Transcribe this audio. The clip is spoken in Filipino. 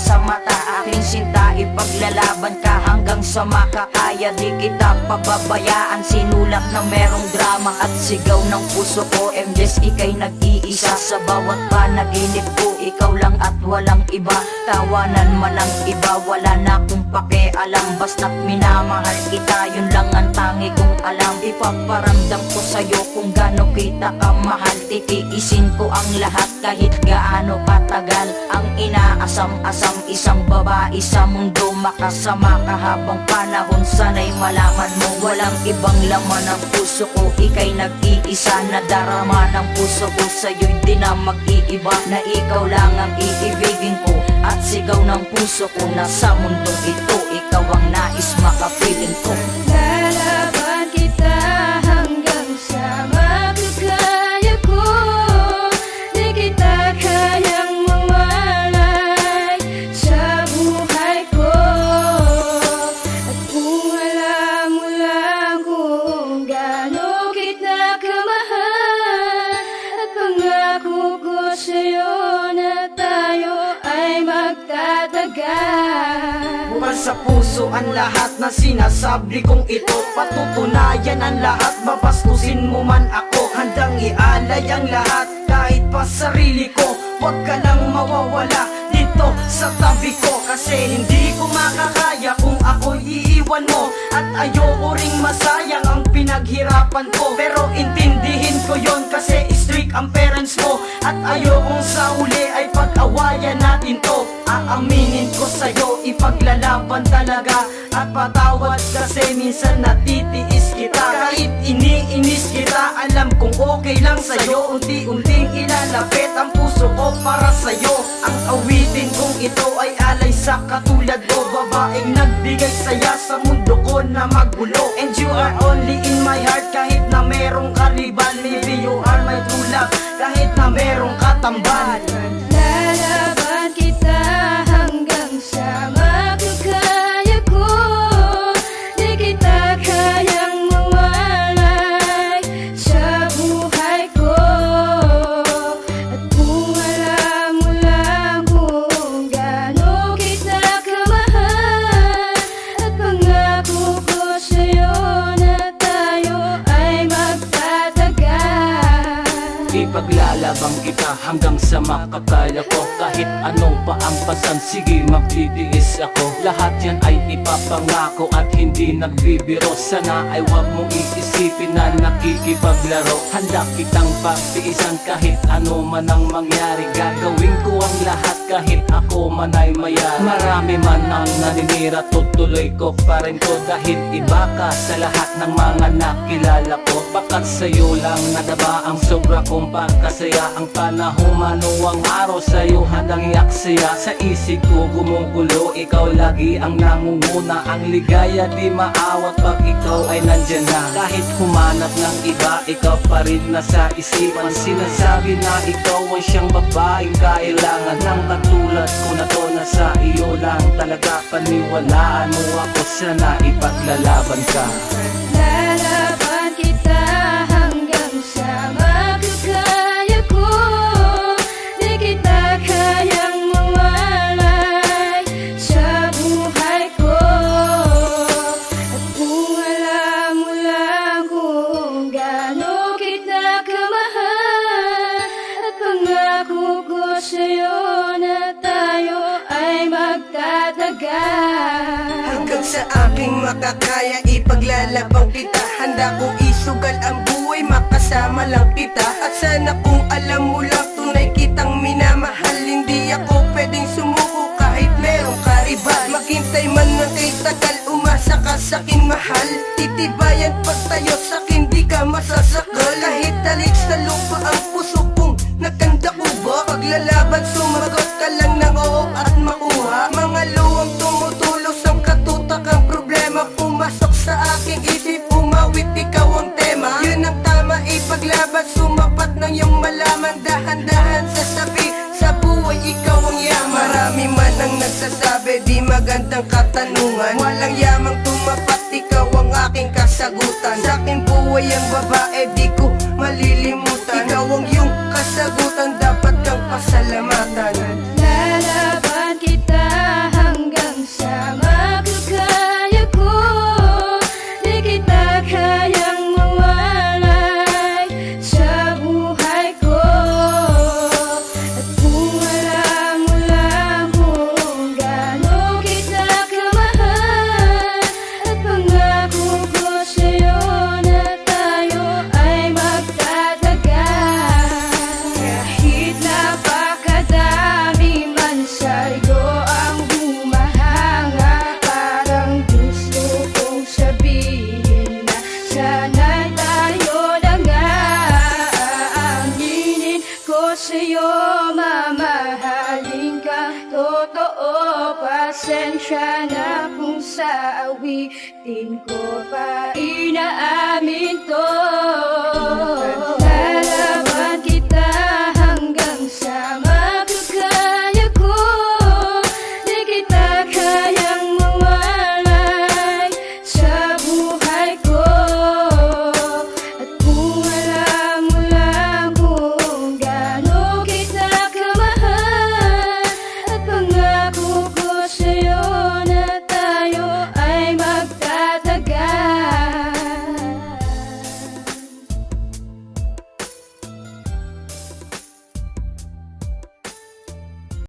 sa mata. Aking sinta, ipaglalaban ka hanggang sa makakaya. Di kita pababayaan, sinulat na merong drama. At sigaw ng puso ko, MJs, ika'y nag-iisa. Sa bawat panaginip ko, ikaw lang at walang iba. Tawanan man ang iba, wala na akong pakialam. Basta't minamahal kita, yun lang ang tangi kong alam. Ipaparamdam ko sa'yo kung gaano kita kamahal. Titiisin ko ang lahat kahit gaano katagal. Ang inaasam-asam, isang babae sa mundo. Makasama ka habang panahon, sana'y malaman mo. Walang ibang laman ng puso ko, ika'y nag-iisa. Nadarama ng puso ko, sa'yo'y di na mag-iiba. Na ikaw lang ang iibigin ko, at sigaw ng puso ko na sa mundong ito, ikaw ang nais makapiling ko. Lalaban kita hanggang sa makakaya ko. Di kita kayang mawalay sa buhay ko. At kung alam mo lang kung gaano kita kamahal, at pangako ko sa'yo na tayo ay magtatagal. Bukas sa puso ang lahat na sinasabi kong ito. Patutunayan ang lahat, babastusin mo man ako. Handang ialay ang lahat, kahit pa sarili ko. Huwag ka lang mawawala dito sa tabi ko. Kasi hindi ko makakaya kung ako'y iiwan mo. At ayoko ring masayang ang pinaghirapan ko. Pero intindihin ko yon kasi strict ang parents mo. At ayokong sa uli ay pag-awayan natin to. Aaminin ko sa'yo, ipaglalaban talaga. At patawad kasi minsan natitiis kita. Kahit iniinis kita, alam kong okay lang sa'yo. Unti-unting ilalapit ang puso ko para sa'yo. Ang awitin kong ito ay alay sa katulad ko. Babaeng nagbigay saya sa mundo ko na magulo. And you are only in my heart kahit na merong kaliban. Maybe you are my true love kahit na merong katambal. Lalaban kita hanggang sa makakaya ko. Di kita kayang mawalay sa buhay ko. At kung alam mo lang kung gaano kita kamahal, at pangako ko sa'yo na tayo ay magtatagal. Ipaglalabang kita hanggang sa makakaya ko. Kahit anong pa ang pasan, sige magtitiis ako. Lahat yan ay ipapangako at hindi nagbibiro. Sana ay wag mong iisipin na nakikipaglaro. Handa kitang pagtiisan kahit ano man ang mangyari. Gagawin ko ang lahat kahit ako man ay mayari. Marami man ang naninira, tutuloy ko pa rin to. Dahil iba ka sa lahat ng mga nakilala ko. Bakat sa'yo lang nadaba ang sobra kong pagkasaya. Ang panahon man o ang araw sa'yo handang iaksaya. Sa isip ko gumugulo, ikaw lagi ang nangunguna. Ang ligaya di maawat pag ikaw ay nandyan na. Kahit humanap ng iba, ikaw pa rin nasa isipan. Sinasabi na ikaw ay siyang babaeng kailangan ng katulad ko na to. Nasa iyo lang talaga, paniwalaan mo ako, sana ipaglalaban ka. Lalaban kita hanggang sa makakaya ko. Di kita kayang mawalay sa buhay ko. At kung alam mo lang kung gaano kita kamahal, at pangako ko sa'yo na tayo ay magtatagal. Hanggang sa aking makakaya, ipaglalabang kita. Handa kong isugal ang buhay, makasama lang kita. At sana kung alam mo lang, tunay kitang minamahal. Hindi ako pwedeng sumuko kahit merong karibal. Maghintay man ng kay tagal, umasa ka sa'king mahal. Titibayan pagtayo sa'kin, di ka masasakal. Kahit talik sa lupa ang puso kong nagkanda ko ba? Paglalaban, sumagot ka lang ng oo at makuha. Mga luwang tumutulos ang katutak, ang problema pumasok sa aking isip, umawit, ikaw ang tema. Yun ang tama, ipaglaban, sumapat ng iyong malaman. Dahan-dahan sasabi, sa buhay ikaw ang yaman. Marami man ang nagsasabi, di magandang katanungan. Walang yamang tumapat, ikaw ang aking kasagutan. Sa aking buhay ang babae, di ko malilimutan. Ikaw ang iyong kasagutan, dapat kang pasalamatan. Lalaban kita Pasensya na kung sa awitin ko pa inaamin to.